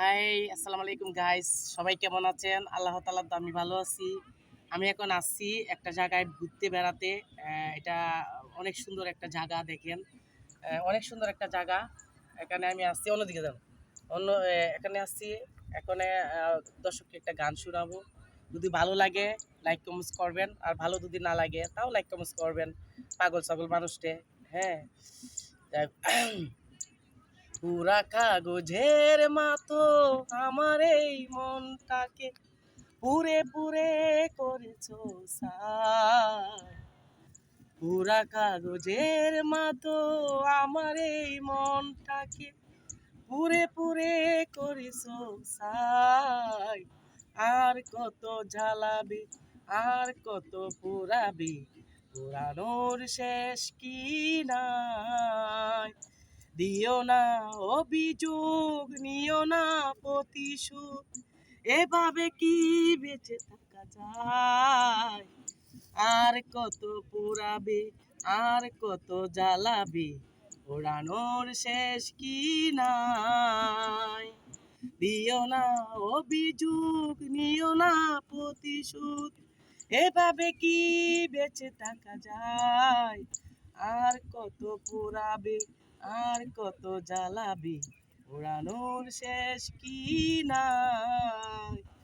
High, আসসালামু আলাইকুম guys. সবাই কেমন আছেন? আল্লাহ তাআলার তো আমি ভালো আছি। আমি এখন আসছি একটা জায়গায় ঘুরতে বেড়াতে। এটা অনেক সুন্দর একটা জায়গা দেখেন। অনেক সুন্দর একটা জায়গা। এখানে আমি আসছি অন্যদিকে যাবো। এখানে আসছি। এখানে দর্শককে একটা গান শোনাবো। যদি ভালো লাগে লাইক কমেন্টস করবেন। আর ভালো যদি না লাগে তাও লাইক কমেন্টস করবেন। পাগল ছাগল মানুষটে। হ্যাঁ। পুরা কাগজের মতো আমার এই মনটাকে পুরে পুরে করেছো ছাই। পুরা কাগজের মতো আমার এই মনটাকে পুরে পুরে করেছো ছাই। আর কত জ্বালাবে, আর কত পুরাবে, পুরানোর শেষ কি নাই। দিও না অভিযোগ, নিও না প্রতিশোধ, এভাবে কি বেঁচে থাকা যায়। আর কত পোড়াবে, আর কত জ্বালাবে, পোড়ানোর শেষ কি নাই। দিও না অভিযোগ, নিও না প্রতিশোধ, এভাবে কি বেঁচে থাকা যায়। আর কত পোড়াবে, আর কত জ্বালাবে, পোড়ানোর শেষ কি নাই।